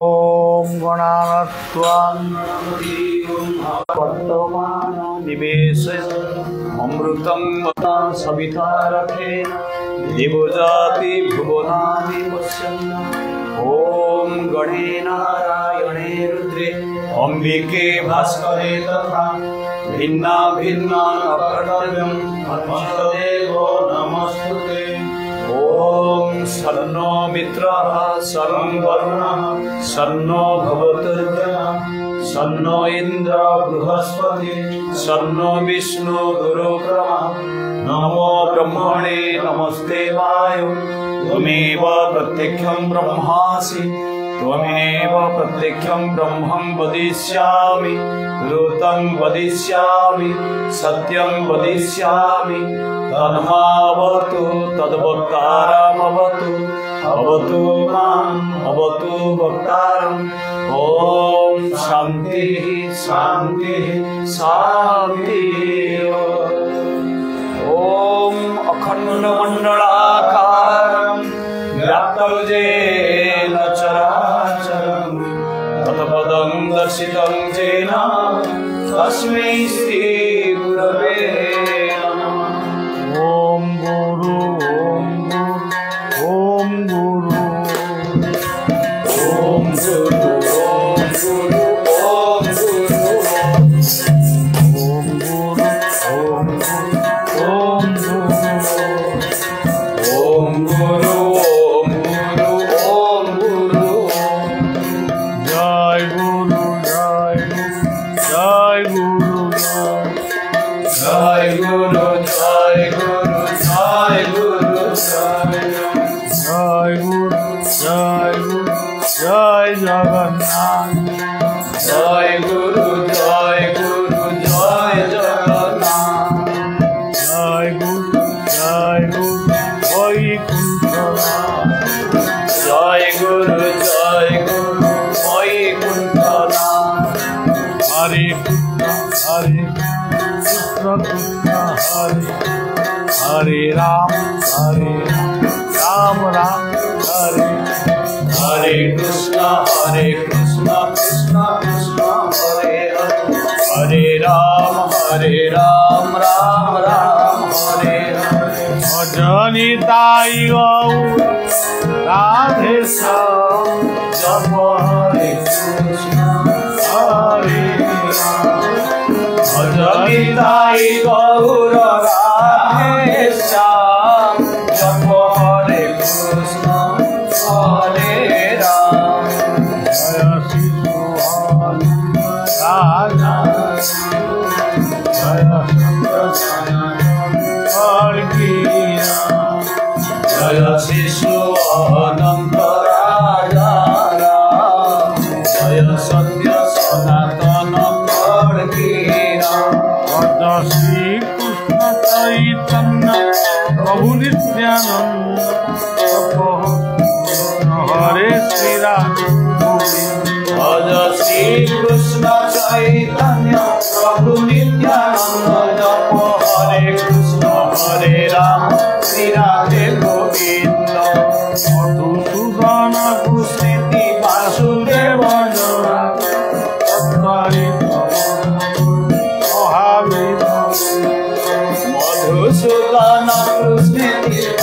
ॐ गणानात्वान् वर्तमान निवेशयन् अमृतं वता सविता रथेन देवजाति भुवनानि पश्यन् ॐ गणे नारायणे रुद्रे अम्बिके भास्करे तथा भिन्ना भिन्ना कर्तव्यं हनुमदेव नमस्तुते। ॐ सन्नो मित्रः सन्नो वरुणः सन्नो भवतुर्गणः सन्नो इन्द्र बृहस्पति सन्नो विष्णु गुरुक्रमः नमो ब्रह्मणे नमस्ते वायु त्वमेव प्रत्यक्षं ब्रह्मासि त्वमेव प्रत्यक्षं ब्रह्मं वदिष्यामि ऋतं वदिष्यामि सत्यं वदिष्यामि तन्मावतु तद्वक्तारमवतु अवतु माम् अवतु वक्तारम्। ॐ शान्तिः शान्तिः शान्तिः। ॐ अखण्डमण्डलाकारं व्याप्तं येन चराचरं तत्पदं दर्शितं येन तस्मै श्री गुरवे नमः। ॐ गुरु ॐ गुरु ॐ गुरु Hare Ram Ram Ram Hare Hare Krishna Krishna Krishna Hare Hare Hare Ram Ram Ram Hare Hare Bhajani Tai Gaur Radhe Shyam Japa Hare Krishna Hare Ram Bhajani Tai Gaur Radhe Shyam Japa Hare Krishna Hare Ram Jaya Shri Radha Jaya Jaya Shri Ananta Raja Jaya Satya Sanatana Parkira Radha Shri Krishna Chaitanya Prabhu Nityananda Hare Shri Radha Radha Shri Krishna Chaitanya Prabhu Nityananda Hare Krishna Hare Rama Shri Radhe Govinda Madhusudana Krishna Vasudeva Jana Madhusudana Krishna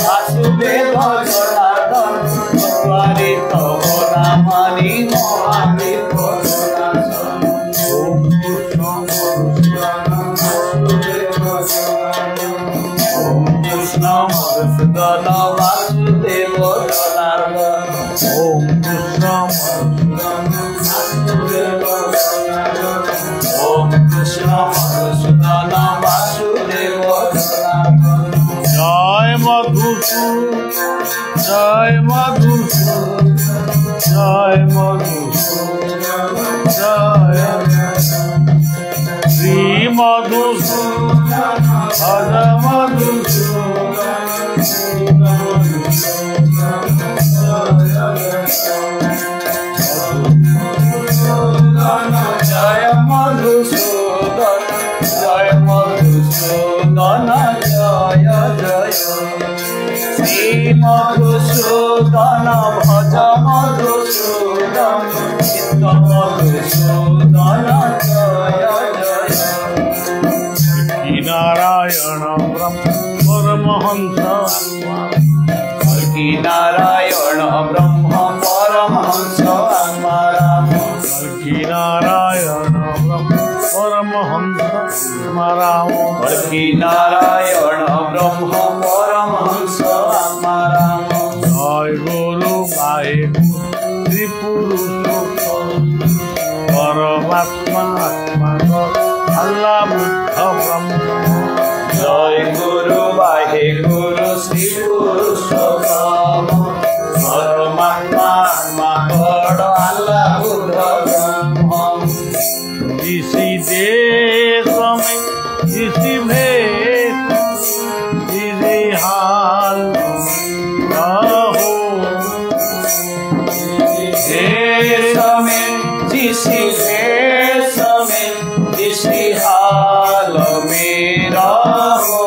Vasudeva Jana Varita Namani Mohani Madhusudana Vasudeva Janardana Om Krishna Om Krishna Madhusudana Vasudeva Janardana Jai Madhusudana Jai Madhusudana Jai Madhusudana Jai Shri Madhusudana Hare Madhusudana Madhusudan भज मधुसूदन चित्त मधुसूदन जय जय नारायण ब्रह्म परमहंस नारायण ब्रह्म परमहंस आत्माराम नारायण ब्रह्म परमहंस आत्माराम नारायण ब्रह्म परमहंस आत्माराम जय गुरु वाहेगुरु त्रिपुरुष परमात्मा आत्मा अल्लाह बुद्ध ब्रह्म जय गुरु वाहेगुरु त्रिपुरुष परमात्मा आत्मा अल्लाह बुद्ध ब्रह्म इसी देश में इसी भेष इसी हाल रहो देश में जिसी भेष में इसी हाल में रहो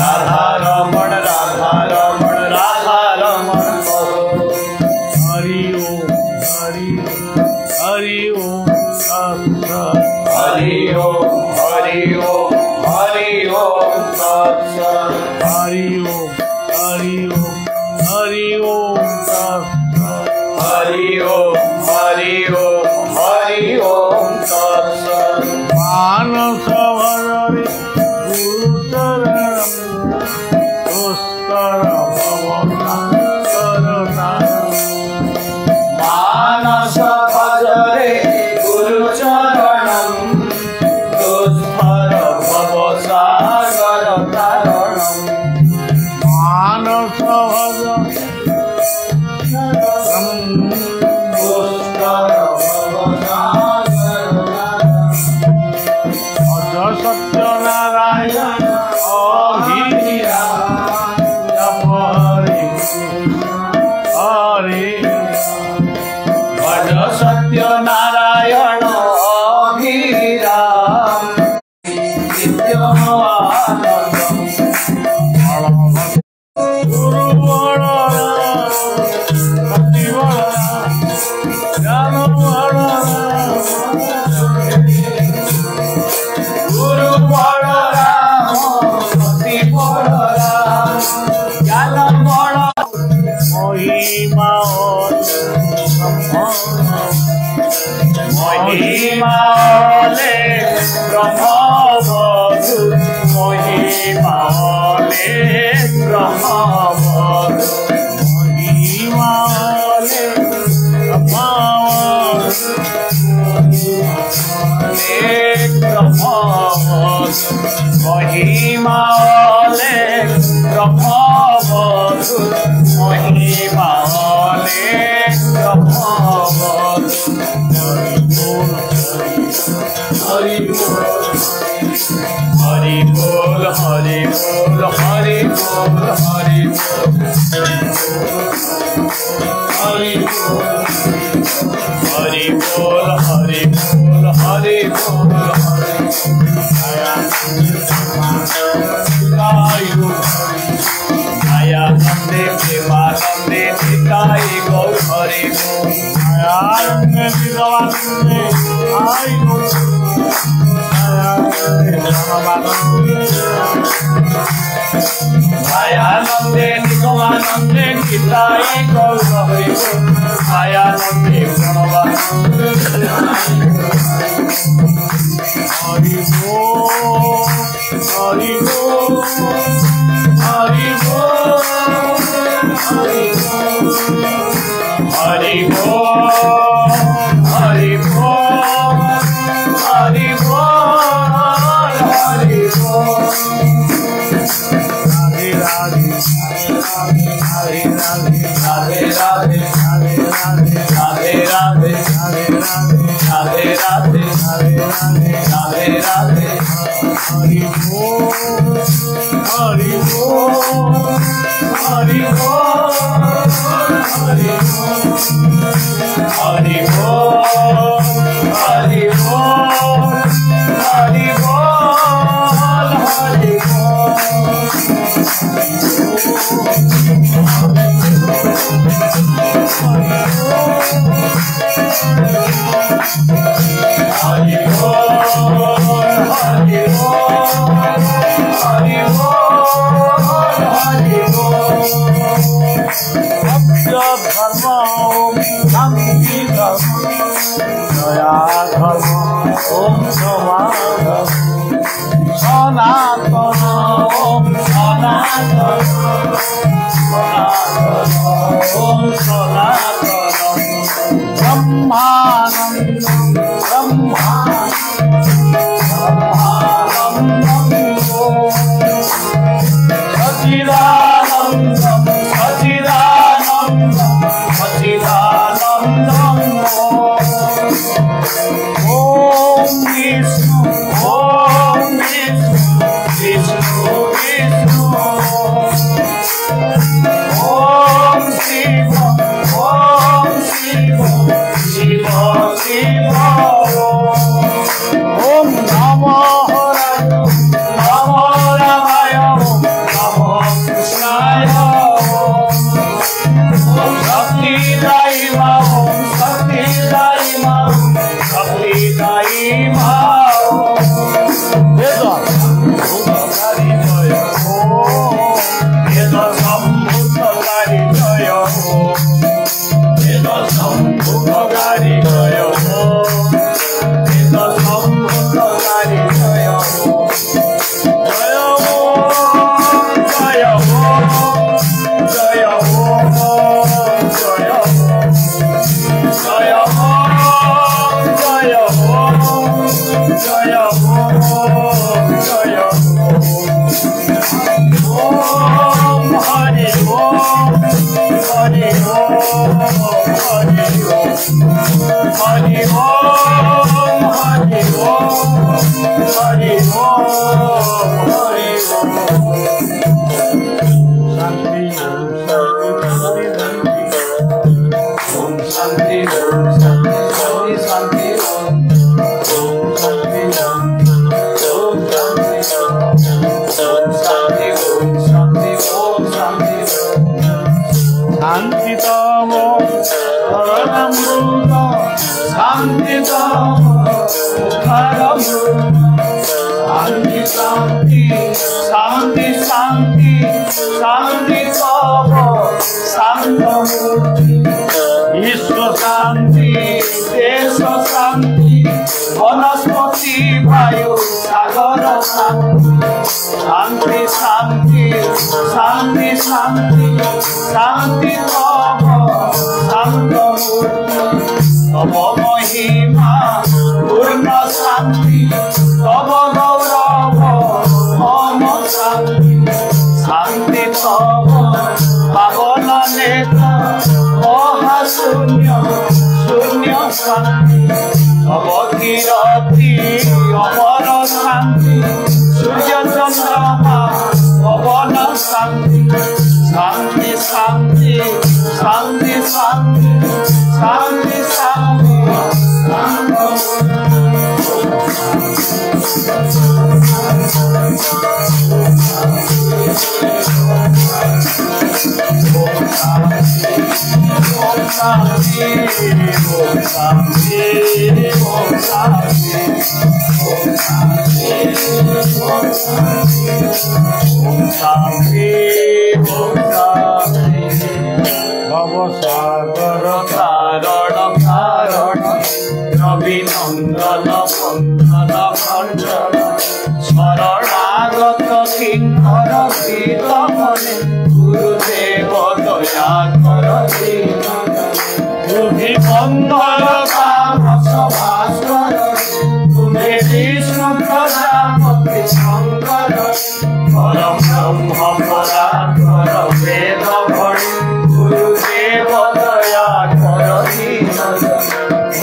राधा रमण राधा रमण राधा रमण हरि ओम हरि हरि ओम हरि ओम हरि ओम हरि ओम हरि ओम हरि ओम हरि ओम हरि ओम हरि ओम हरि ओम मानस भजरे गुरु चरणम दुष्कर मानस भजरे गुरु चरणम दुष्कर भव सागर तारणम मानस सत्यनारायण हरे भज सत्यनारायण अभिराम गुरु बड़ भक्ति बड़ ज्ञान बड़ गुरु बड़ राम भक्ति बड़ राम ज्ञान बड़ महिमा महिमा ब्रह्म बधु महिमा ब्रह्म बधु महिमा महिमाले ब्रह्मवधु महिमाले ब्रह्मवधु हरि बोल हरि बोल हरि बोल हरि बोल हरि बोल हरि बोल हरि बोल हरि बोल हरि बोल आयानंदे प्रेमानंदे निताई गौर हरि बोल आयानंदे निगमानंदे आई गौर आयानंदे निगमानंदे निताई गौर हरि बोल आयानंदे प्रणवानंदे हरि बोल हरि बोल हरि बोल हरि बोल हरि बोल हरि बोल हरि बोल हरि बोल राधे राधे राधे राधे राधे राधे राधे राधे राधे राधे राधे राधे राधे राधे राधे राधे हरि बोल हरि बोल हरि बोल हरि बोल हरि बोल हरि बोल हरि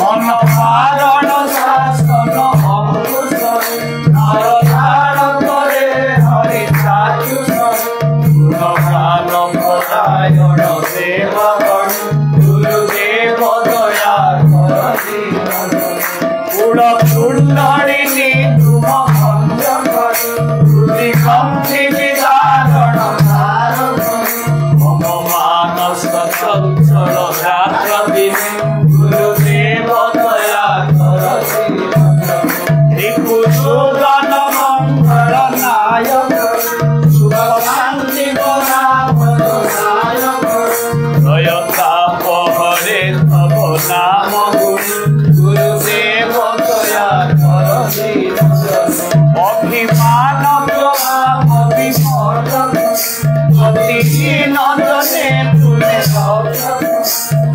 मन कारण शासन अभिमान प्रभाव विमोद अति नंदने तुमे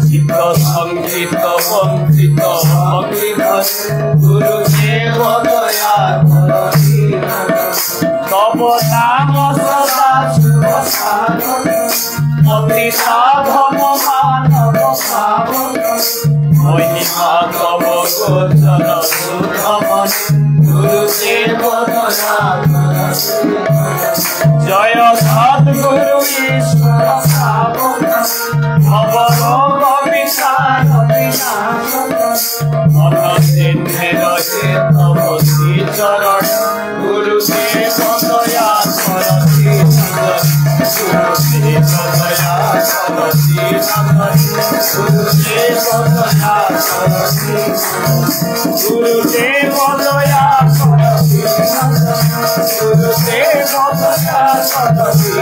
चित्त संगीत वंचित भक्ति गुरुदेव दया तब नाम सदा शुभ अति साधम मानव महिमा तब गोचर सुधमन गुरुदेव दया जय सद्गुरु ईश्वर सावक भवरोग विषाद मन सिंहे रहे तब श्री चरण गुरुदेव दया सरसी गुरुदेव दया सरसी गुरुदेव दया सरसी गुरुदेव दया सरसी गुरुदेव दया सरसी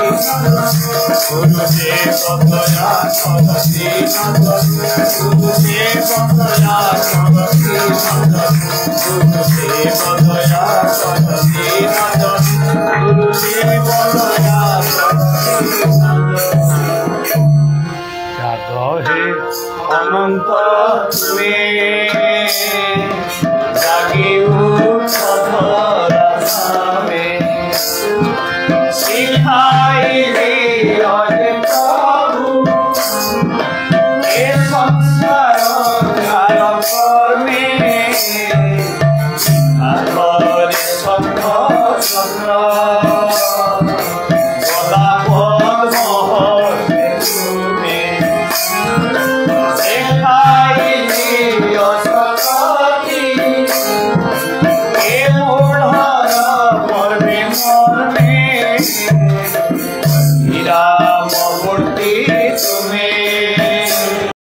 गुरुदेव दया सरसी गुरुदेव दया सरसी गुरुदेव दया सरसी गुरुदेव दया जागे अनंत में जागी में सिखाई दिया प्रभु ये संसार में हमारे संग